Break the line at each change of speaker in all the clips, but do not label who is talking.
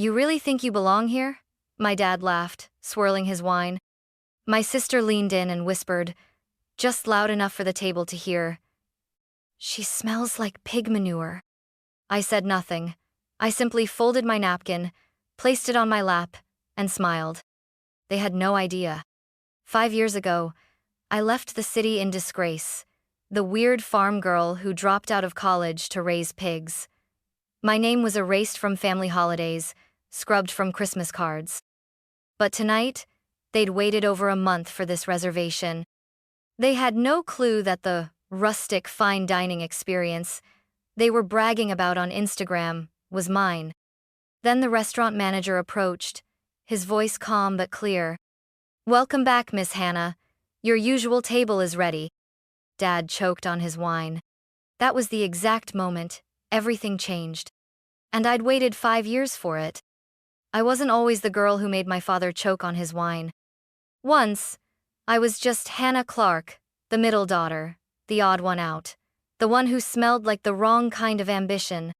You really think you belong here? My dad laughed, swirling his wine. My sister leaned in and whispered, just loud enough for the table to hear, "She smells like pig manure." I said nothing. I simply folded my napkin, placed it on my lap, and smiled. They had no idea. 5 years ago, I left the city in disgrace, the weird farm girl who dropped out of college to raise pigs. My name was erased from family holidays, scrubbed from Christmas cards. But tonight, they'd waited over a month for this reservation. They had no clue that the rustic fine dining experience they were bragging about on Instagram was mine. Then the restaurant manager approached, his voice calm but clear. "Welcome back, Miss Hannah. Your usual table is ready." Dad choked on his wine. That was the exact moment everything changed. And I'd waited 5 years for it. I wasn't always the girl who made my father choke on his wine. Once, I was just Hannah Clark, the middle daughter, the odd one out, the one who smelled like the wrong kind of ambition.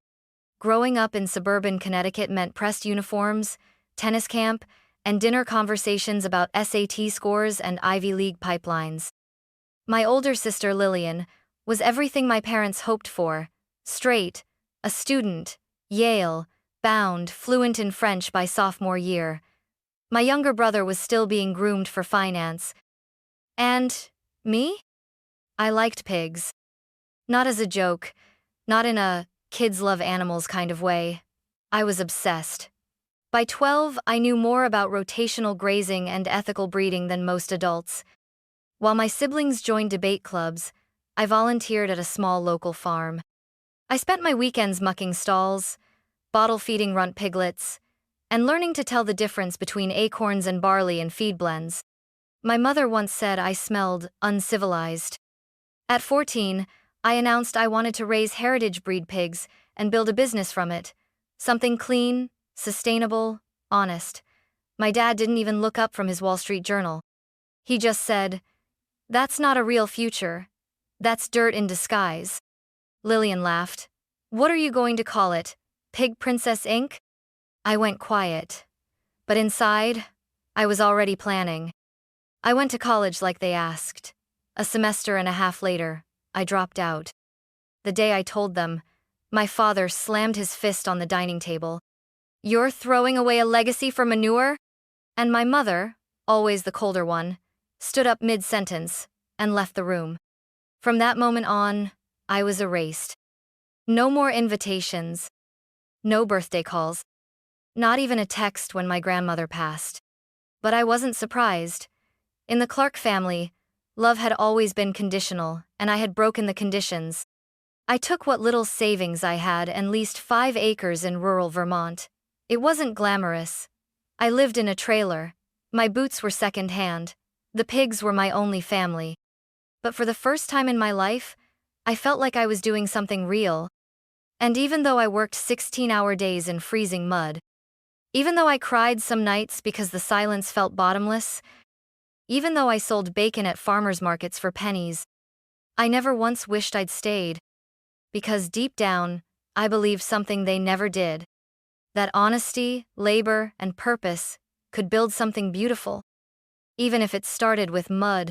Growing up in suburban Connecticut meant pressed uniforms, tennis camp, and dinner conversations about SAT scores and Ivy League pipelines. My older sister Lillian was everything my parents hoped for: straight, a student, Yale, bound, fluent in French by sophomore year. My younger brother was still being groomed for finance. And me? I liked pigs. Not as a joke, not in a kids love animals kind of way. I was obsessed. By 12, I knew more about rotational grazing and ethical breeding than most adults. While my siblings joined debate clubs, I volunteered at a small local farm. I spent my weekends mucking stalls, bottle-feeding runt piglets, and learning to tell the difference between acorns and barley in feed blends. My mother once said I smelled uncivilized. At 14, I announced I wanted to raise heritage breed pigs and build a business from it. Something clean, sustainable, honest. My dad didn't even look up from his Wall Street Journal. He just said, "That's not a real future. That's dirt in disguise." Lillian laughed. "What are you going to call it? Pig Princess Inc.?" I went quiet. But inside, I was already planning. I went to college like they asked. A semester and a half later, I dropped out. The day I told them, my father slammed his fist on the dining table. "You're throwing away a legacy for manure?" And my mother, always the colder one, stood up mid-sentence and left the room. From that moment on, I was erased. No more invitations. No birthday calls. Not even a text when my grandmother passed. But I wasn't surprised. In the Clark family, love had always been conditional, and I had broken the conditions. I took what little savings I had and leased 5 acres in rural Vermont. It wasn't glamorous. I lived in a trailer. My boots were second-hand. The pigs were my only family. But for the first time in my life, I felt like I was doing something real. And even though I worked 16-hour days in freezing mud, even though I cried some nights because the silence felt bottomless, even though I sold bacon at farmers markets for pennies, I never once wished I'd stayed. Because deep down, I believed something they never did. That honesty, labor, and purpose could build something beautiful. Even if it started with mud.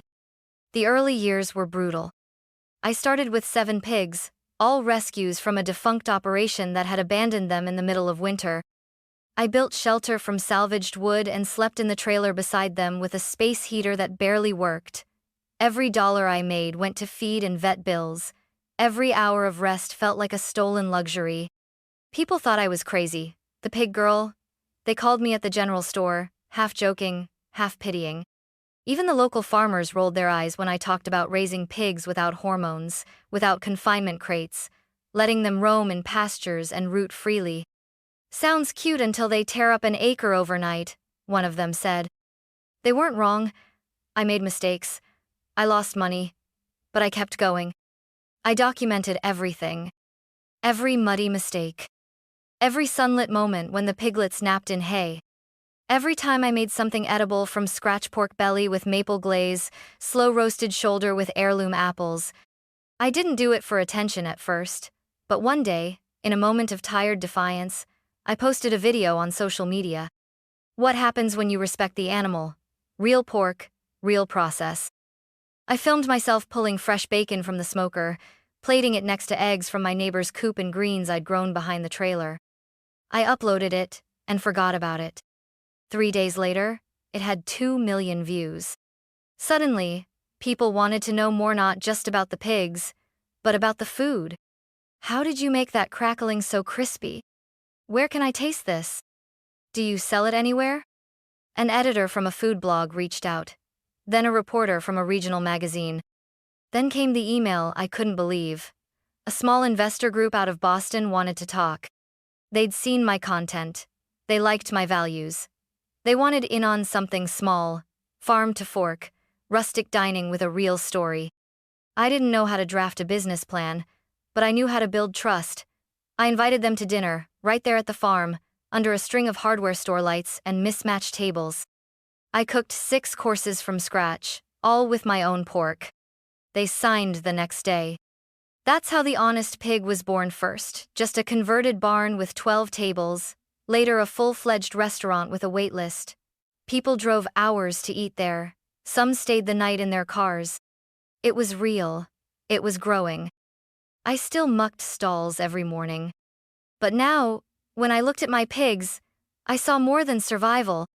The early years were brutal. I started with 7 pigs, all rescues from a defunct operation that had abandoned them in the middle of winter. I built shelter from salvaged wood and slept in the trailer beside them with a space heater that barely worked. Every dollar I made went to feed and vet bills. Every hour of rest felt like a stolen luxury. People thought I was crazy. The pig girl. They called me at the general store, half joking, half pitying. Even the local farmers rolled their eyes when I talked about raising pigs without hormones, without confinement crates, letting them roam in pastures and root freely. "Sounds cute until they tear up an acre overnight," one of them said. They weren't wrong. I made mistakes. I lost money. But I kept going. I documented everything. Every muddy mistake. Every sunlit moment when the piglets napped in hay. Every time I made something edible, from scratch pork belly with maple glaze, slow roasted shoulder with heirloom apples. I didn't do it for attention at first, but one day, in a moment of tired defiance, I posted a video on social media. What happens when you respect the animal? Real pork, real process. I filmed myself pulling fresh bacon from the smoker, plating it next to eggs from my neighbor's coop and greens I'd grown behind the trailer. I uploaded it and forgot about it. 3 days later, it had 2 million views. Suddenly, people wanted to know more, not just about the pigs, but about the food. How did you make that crackling so crispy? Where can I taste this? Do you sell it anywhere? An editor from a food blog reached out. Then a reporter from a regional magazine. Then came the email I couldn't believe. A small investor group out of Boston wanted to talk. They'd seen my content. They liked my values. They wanted in on something small, farm to fork, rustic dining with a real story. I didn't know how to draft a business plan, but I knew how to build trust. I invited them to dinner, right there at the farm, under a string of hardware store lights and mismatched tables. I cooked 6 courses from scratch, all with my own pork. They signed the next day. That's how the Honest Pig was born first, just a converted barn with 12 tables, later a full-fledged restaurant with a wait list. People drove hours to eat there. Some stayed the night in their cars. It was real. It was growing. I still mucked stalls every morning. But now, when I looked at my pigs, I saw more than survival.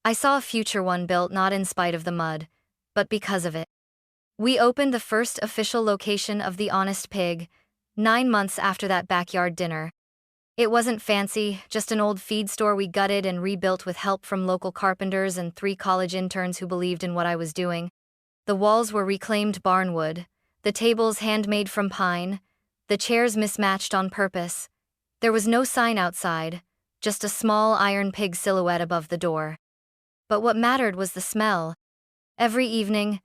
I saw a future one built not in spite of the mud, but because of it. We opened the first official location of the Honest Pig, 9 months after that backyard dinner. It wasn't fancy, just an old feed store we gutted and rebuilt with help from local carpenters and 3 college interns who believed in what I was doing. The walls were reclaimed barnwood, the tables handmade from pine, the chairs mismatched on purpose. There was no sign outside, just a small iron pig silhouette above the door. But what mattered was the smell. Every evening,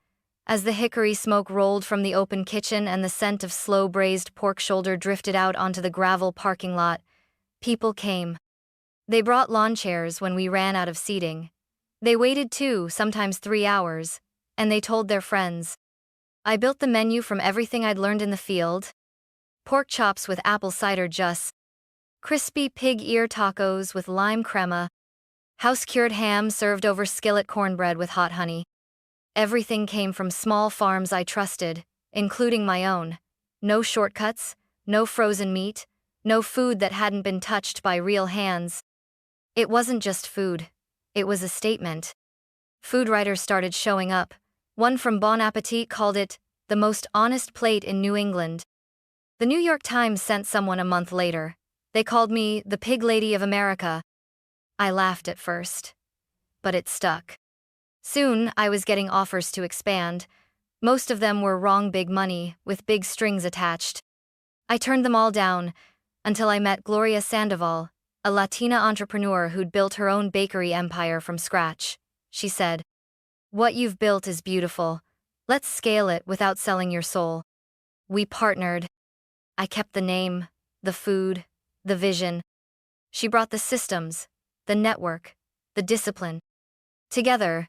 as the hickory smoke rolled from the open kitchen and the scent of slow braised pork shoulder drifted out onto the gravel parking lot, people came. They brought lawn chairs when we ran out of seating. They waited 2, sometimes 3 hours, and they told their friends. I built the menu from everything I'd learned in the field. Pork chops with apple cider juice, crispy pig ear tacos with lime crema, house-cured ham served over skillet cornbread with hot honey. Everything came from small farms I trusted, including my own. No shortcuts, no frozen meat, no food that hadn't been touched by real hands. It wasn't just food, it was a statement. Food writers started showing up. One from Bon Appetit called it the most honest plate in New England. The New York Times sent someone a month later. They called me the Pig Lady of America. I laughed at first, but it stuck. Soon, I was getting offers to expand. Most of them were wrong big money, with big strings attached. I turned them all down, until I met Gloria Sandoval, a Latina entrepreneur who'd built her own bakery empire from scratch. She said, "What you've built is beautiful. Let's scale it without selling your soul." We partnered. I kept the name, the food, the vision. She brought the systems, the network, the discipline. Together,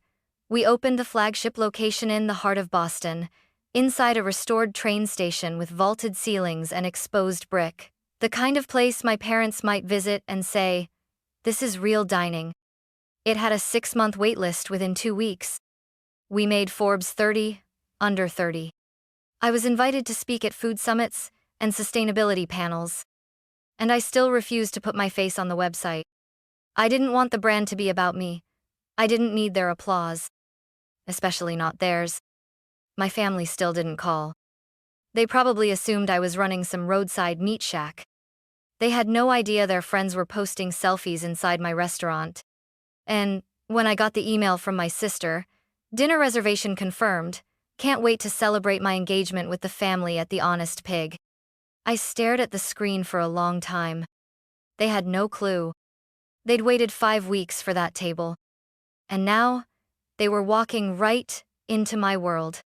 we opened the flagship location in the heart of Boston, inside a restored train station with vaulted ceilings and exposed brick. The kind of place my parents might visit and say, "This is real dining." It had a 6-month wait list within 2 weeks. We made Forbes 30, under 30. I was invited to speak at food summits and sustainability panels. And I still refused to put my face on the website. I didn't want the brand to be about me. I didn't need their applause. Especially not theirs. My family still didn't call. They probably assumed I was running some roadside meat shack. They had no idea their friends were posting selfies inside my restaurant. And when I got the email from my sister, "Dinner reservation confirmed. Can't wait to celebrate my engagement with the family at the Honest Pig." I stared at the screen for a long time. They had no clue. They'd waited 5 weeks for that table. And now, they were walking right into my world.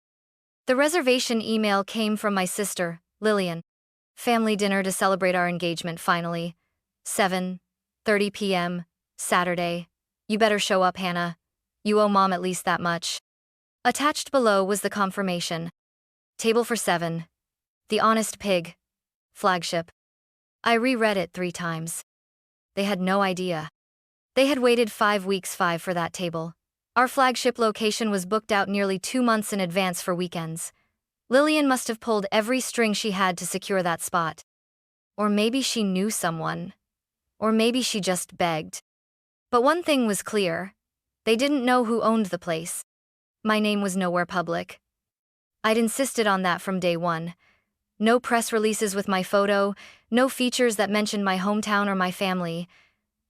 The reservation email came from my sister, Lillian. Family dinner to celebrate our engagement finally. 7:30 p.m., Saturday. You better show up, Hannah. You owe Mom at least that much. Attached below was the confirmation. Table for 7. The Honest Pig. Flagship. I reread it 3 times. They had no idea. They had waited 5 weeks for that table. Our flagship location was booked out nearly 2 months in advance for weekends. Lillian must have pulled every string she had to secure that spot. Or maybe she knew someone. Or maybe she just begged. But one thing was clear. They didn't know who owned the place. My name was nowhere public. I'd insisted on that from day one. No press releases with my photo, no features that mentioned my hometown or my family.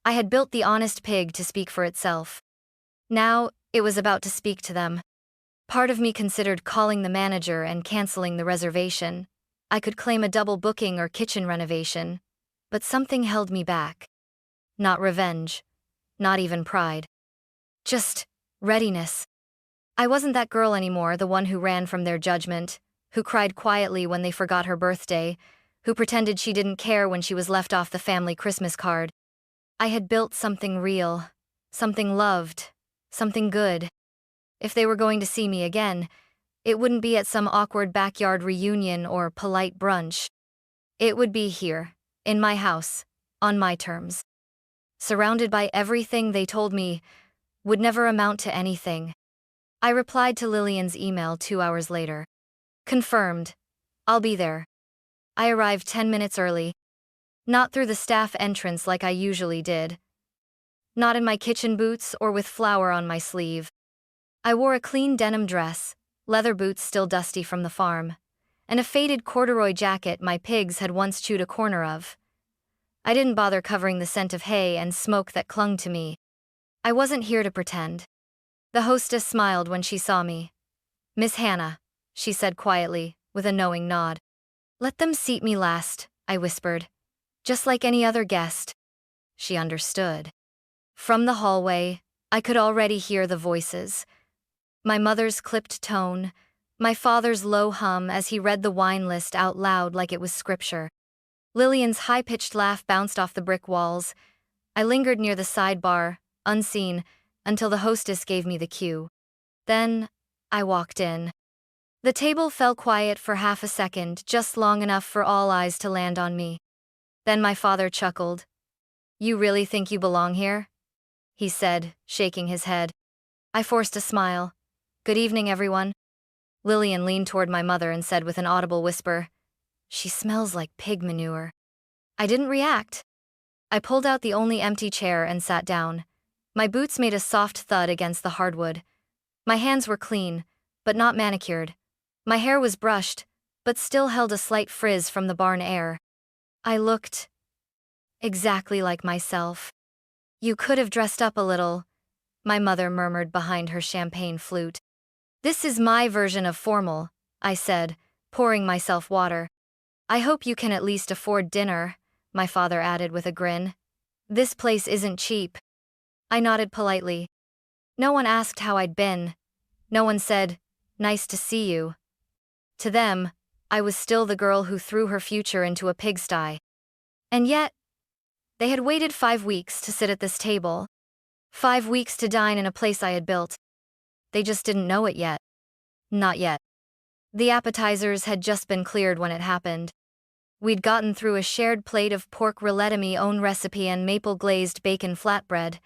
I had built the honest pig to speak for itself. Now, it was about to speak to them. Part of me considered calling the manager and canceling the reservation. I could claim a double booking or kitchen renovation. But something held me back. Not revenge. Not even pride. Just readiness. I wasn't that girl anymore, the one who ran from their judgment, who cried quietly when they forgot her birthday, who pretended she didn't care when she was left off the family Christmas card. I had built something real, something loved, something good. If they were going to see me again, it wouldn't be at some awkward backyard reunion or polite brunch. It would be here, in my house, on my terms. Surrounded by everything they told me would never amount to anything. I replied to Lillian's email 2 hours later. Confirmed. I'll be there. I arrived 10 minutes early. Not through the staff entrance like I usually did. Not in my kitchen boots or with flour on my sleeve. I wore a clean denim dress, leather boots still dusty from the farm, and a faded corduroy jacket my pigs had once chewed a corner of. I didn't bother covering the scent of hay and smoke that clung to me. I wasn't here to pretend. The hostess smiled when she saw me. "Miss Hannah," she said quietly, with a knowing nod. "Let them seat me last," I whispered. "Just like any other guest." She understood. From the hallway, I could already hear the voices. My mother's clipped tone, my father's low hum as he read the wine list out loud like it was scripture. Lillian's high-pitched laugh bounced off the brick walls. I lingered near the sidebar, unseen, until the hostess gave me the cue. Then, I walked in. The table fell quiet for half a second, just long enough for all eyes to land on me. Then my father chuckled. "You really think you belong here?" he said, shaking his head. I forced a smile. "Good evening, everyone." Lillian leaned toward my mother and said with an audible whisper, "She smells like pig manure." I didn't react. I pulled out the only empty chair and sat down. My boots made a soft thud against the hardwood. My hands were clean, but not manicured. My hair was brushed, but still held a slight frizz from the barn air. I looked exactly like myself. "You could have dressed up a little," my mother murmured behind her champagne flute. "This is my version of formal," I said, pouring myself water. "I hope you can at least afford dinner," my father added with a grin. "This place isn't cheap." I nodded politely. No one asked how I'd been. No one said, "Nice to see you." To them, I was still the girl who threw her future into a pigsty. And yet, they had waited 5 weeks to sit at this table. 5 weeks to dine in a place I had built. They just didn't know it yet. Not yet. The appetizers had just been cleared when it happened. We'd gotten through a shared plate of pork rillette, own recipe, and maple-glazed bacon flatbread.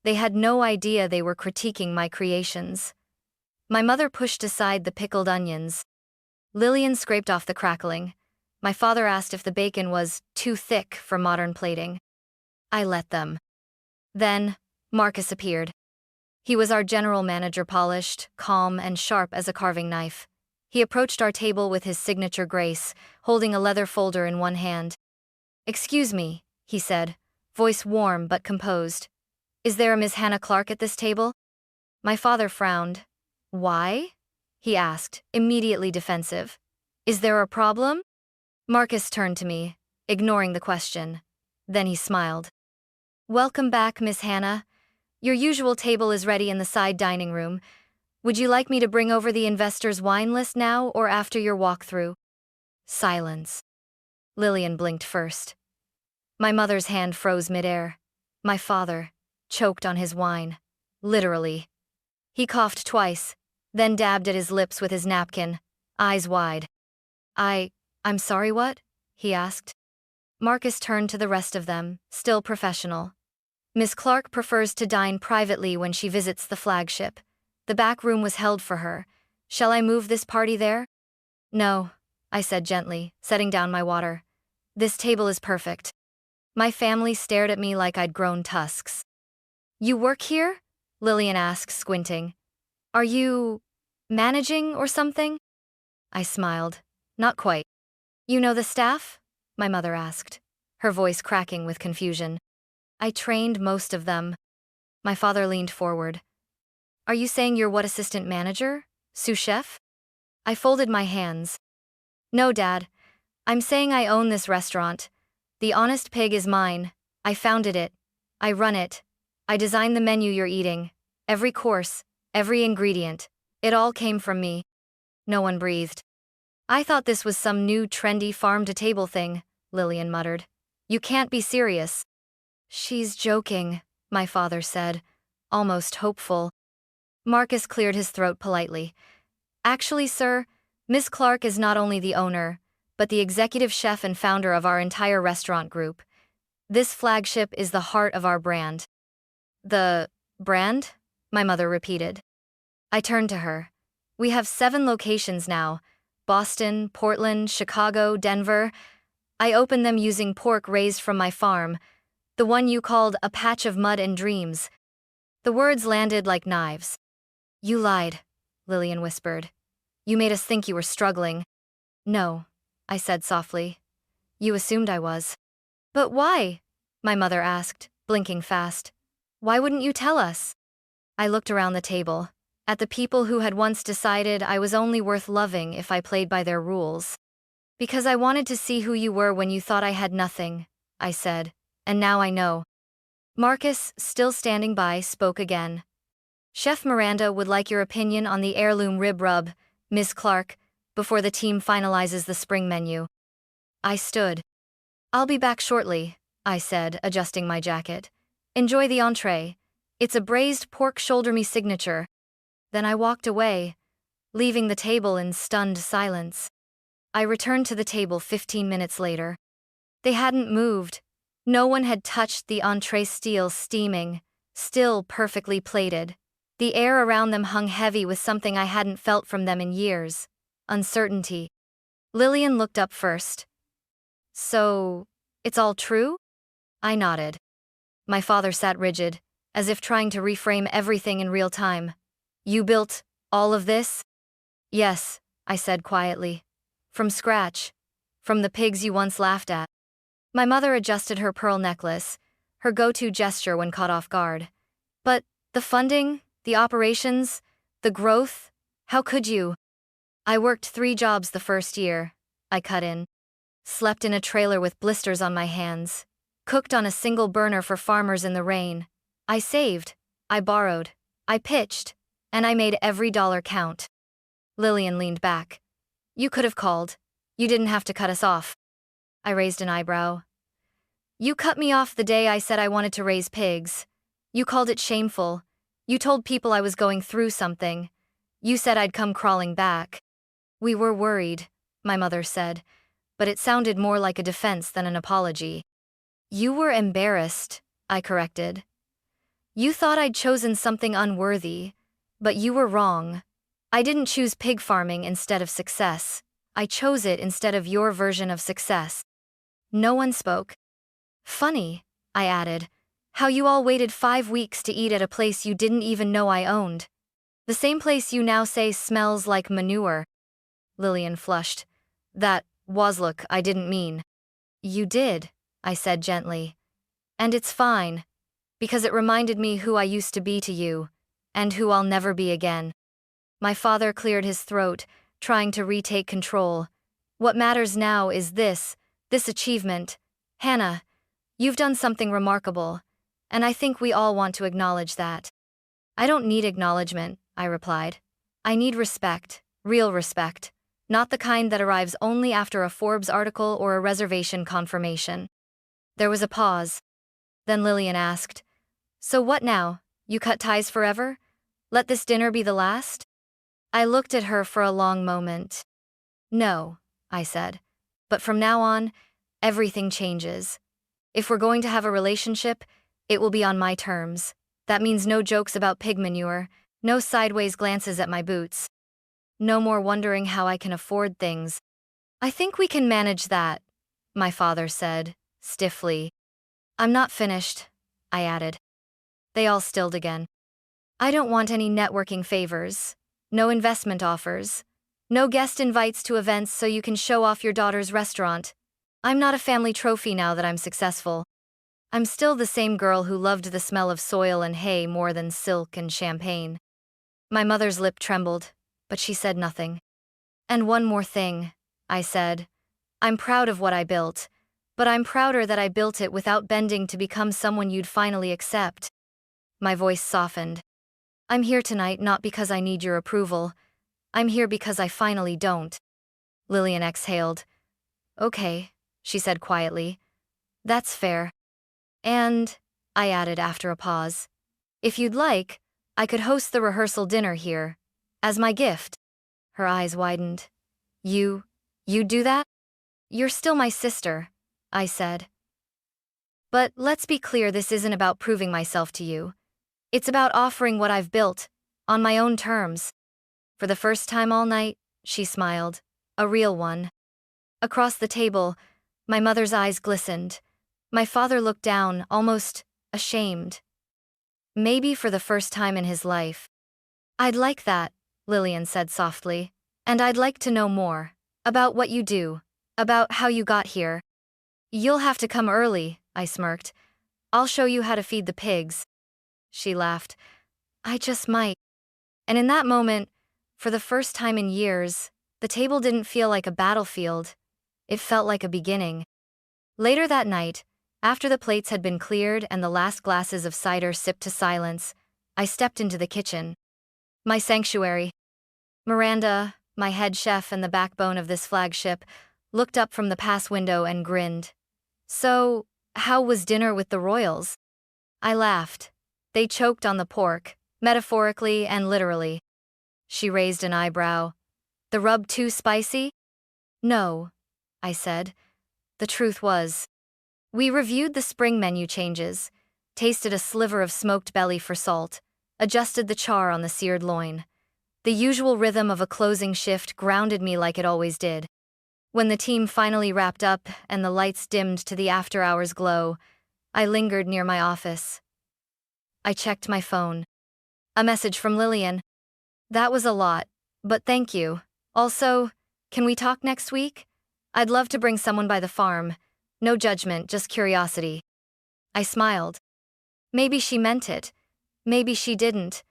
They had no idea they were critiquing my creations. My mother pushed aside the pickled onions. Lillian scraped off the crackling. My father asked if the bacon was too thick for modern plating. I let them. Then, Marcus appeared. He was our general manager, polished, calm, and sharp as a carving knife. He approached our table with his signature grace, holding a leather folder in one hand. "Excuse me," he said, voice warm but composed. "Is there a Miss Hannah Clark at this table?" My father frowned. "Why?" he asked, immediately defensive. "Is there a problem?" Marcus turned to me, ignoring the question. Then he smiled. "Welcome back, Miss Hannah. Your usual table is ready in the side dining room. Would you like me to bring over the investor's wine list now or after your walkthrough?" Silence. Lillian blinked first. My mother's hand froze midair. My father choked on his wine. Literally. He coughed twice, then dabbed at his lips with his napkin, eyes wide. I'm sorry, what?" he asked. Marcus turned to the rest of them, still professional. Miss Clark prefers to dine privately when she visits the flagship. The back room was held for her. Shall I move this party there? No, I said gently, setting down my water. This table is perfect. My family stared at me like I'd grown tusks. You work here? Lillian asked, squinting. Are you managing or something? I smiled. Not quite. You know the staff? My mother asked, her voice cracking with confusion. I trained most of them. My father leaned forward. Are you saying you're what assistant manager? Sous chef? I folded my hands. No, Dad. I'm saying I own this restaurant. The Honest Pig is mine. I founded it. I run it. I designed the menu you're eating. Every course, every ingredient. It all came from me. No one breathed. I thought this was some new trendy farm-to-table thing, Lillian muttered. You can't be serious. She's joking, my father said, almost hopeful. Marcus cleared his throat politely. Actually, sir, Miss Clark is not only the owner, but the executive chef and founder of our entire restaurant group. This flagship is the heart of our brand. The brand? My mother repeated. I turned to her. We have 7 locations now. Boston, Portland, Chicago, Denver. I opened them using pork raised from my farm, the one you called a patch of mud and dreams. The words landed like knives. You lied, Lillian whispered. You made us think you were struggling. No, I said softly. You assumed I was. But why? My mother asked, blinking fast. Why wouldn't you tell us? I looked around the table, at the people who had once decided I was only worth loving if I played by their rules. Because I wanted to see who you were when you thought I had nothing, I said, and now I know. Marcus, still standing by, spoke again. Chef Miranda would like your opinion on the heirloom rib rub, Miss Clark, before the team finalizes the spring menu. I stood. I'll be back shortly, I said, adjusting my jacket. Enjoy the entree. It's a braised pork shoulder me signature. Then I walked away, leaving the table in stunned silence. I returned to the table 15 minutes later. They hadn't moved. No one had touched the entree, steel steaming, still perfectly plated. The air around them hung heavy with something I hadn't felt from them in years. Uncertainty. Lillian looked up first. So, it's all true? I nodded. My father sat rigid, as if trying to reframe everything in real time. You built all of this? Yes, I said quietly. From scratch. From the pigs you once laughed at. My mother adjusted her pearl necklace, her go-to gesture when caught off guard. But the funding, the operations, the growth, how could you? I worked 3 jobs the first year, I cut in. Slept in a trailer with blisters on my hands. Cooked on a single burner for farmers in the rain. I saved. I borrowed. I pitched. And I made every dollar count. Lillian leaned back. You could have called. You didn't have to cut us off. I raised an eyebrow. You cut me off the day I said I wanted to raise pigs. You called it shameful. You told people I was going through something. You said I'd come crawling back. We were worried, my mother said, but it sounded more like a defense than an apology. You were embarrassed, I corrected. You thought I'd chosen something unworthy, but you were wrong. I didn't choose pig farming instead of success. I chose it instead of your version of success. No one spoke. Funny, I added, how you all waited 5 weeks to eat at a place you didn't even know I owned. The same place you now say smells like manure. Lillian flushed. That was look, I didn't mean. You did, I said gently. And it's fine, because it reminded me who I used to be to you, and who I'll never be again. My father cleared his throat, trying to retake control. What matters now is this achievement. Hannah, you've done something remarkable, and I think we all want to acknowledge that. I don't need acknowledgement, I replied. I need respect, real respect, not the kind that arrives only after a Forbes article or a reservation confirmation. There was a pause. Then Lillian asked, So what now? You cut ties forever? Let this dinner be the last? I looked at her for a long moment. No, I said. But from now on, everything changes. If we're going to have a relationship, it will be on my terms. That means no jokes about pig manure, no sideways glances at my boots, no more wondering how I can afford things. I think we can manage that, my father said, stiffly. I'm not finished, I added. They all stilled again. I don't want any networking favors, no investment offers, no guest invites to events so you can show off your daughter's restaurant. I'm not a family trophy now that I'm successful. I'm still the same girl who loved the smell of soil and hay more than silk and champagne. My mother's lip trembled, but she said nothing. And one more thing, I said. I'm proud of what I built, but I'm prouder that I built it without bending to become someone you'd finally accept. My voice softened. I'm here tonight not because I need your approval. I'm here because I finally don't. Lillian exhaled. Okay, she said quietly. That's fair. And, I added after a pause, if you'd like, I could host the rehearsal dinner here, as my gift. Her eyes widened. You'd do that? You're still my sister, I said. But let's be clear, this isn't about proving myself to you. It's about offering what I've built, on my own terms. For the first time all night, she smiled, a real one. Across the table, my mother's eyes glistened. My father looked down, almost ashamed. Maybe for the first time in his life. I'd like that, Lillian said softly. And I'd like to know more. About what you do. About how you got here. You'll have to come early, I smirked. I'll show you how to feed the pigs. She laughed. I just might. And in that moment, for the first time in years, the table didn't feel like a battlefield. It felt like a beginning. Later that night, after the plates had been cleared and the last glasses of cider sipped to silence, I stepped into the kitchen. My sanctuary. Miranda, my head chef and the backbone of this flagship, looked up from the pass window and grinned. So, how was dinner with the royals? I laughed. They choked on the pork, metaphorically and literally. She raised an eyebrow. The rub too spicy? No, I said. The truth was. We reviewed the spring menu changes, tasted a sliver of smoked belly for salt, adjusted the char on the seared loin. The usual rhythm of a closing shift grounded me like it always did. When the team finally wrapped up and the lights dimmed to the after-hours glow, I lingered near my office. I checked my phone. A message from Lillian. That was a lot, but thank you. Also, can we talk next week? I'd love to bring someone by the farm. No judgment, just curiosity. I smiled. Maybe she meant it. Maybe she didn't.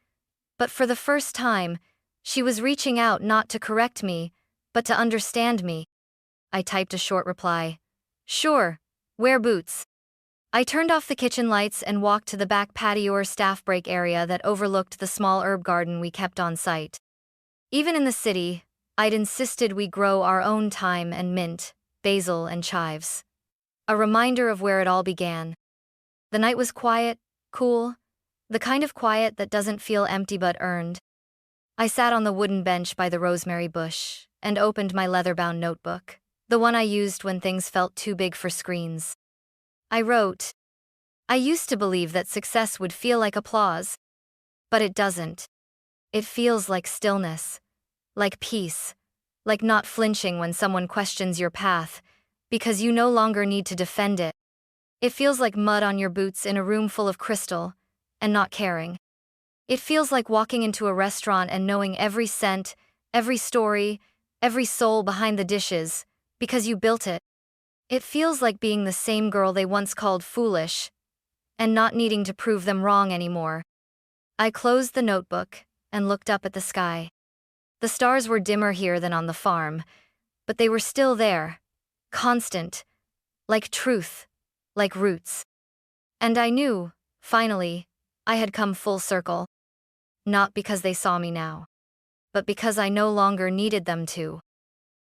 But for the first time, she was reaching out not to correct me, but to understand me. I typed a short reply. Sure, wear boots. I turned off the kitchen lights and walked to the back patio or staff break area that overlooked the small herb garden we kept on site. Even in the city, I'd insisted we grow our own thyme and mint, basil and chives. A reminder of where it all began. The night was quiet, cool, the kind of quiet that doesn't feel empty but earned. I sat on the wooden bench by the rosemary bush and opened my leather-bound notebook, the one I used when things felt too big for screens. I wrote, I used to believe that success would feel like applause, but it doesn't. It feels like stillness, like peace, like not flinching when someone questions your path, because you no longer need to defend it. It feels like mud on your boots in a room full of crystal, and not caring. It feels like walking into a restaurant and knowing every scent, every story, every soul behind the dishes, because you built it. It feels like being the same girl they once called foolish, and not needing to prove them wrong anymore. I closed the notebook and looked up at the sky. The stars were dimmer here than on the farm, but they were still there, constant, like truth, like roots. And I knew, finally, I had come full circle. Not because they saw me now, but because I no longer needed them to.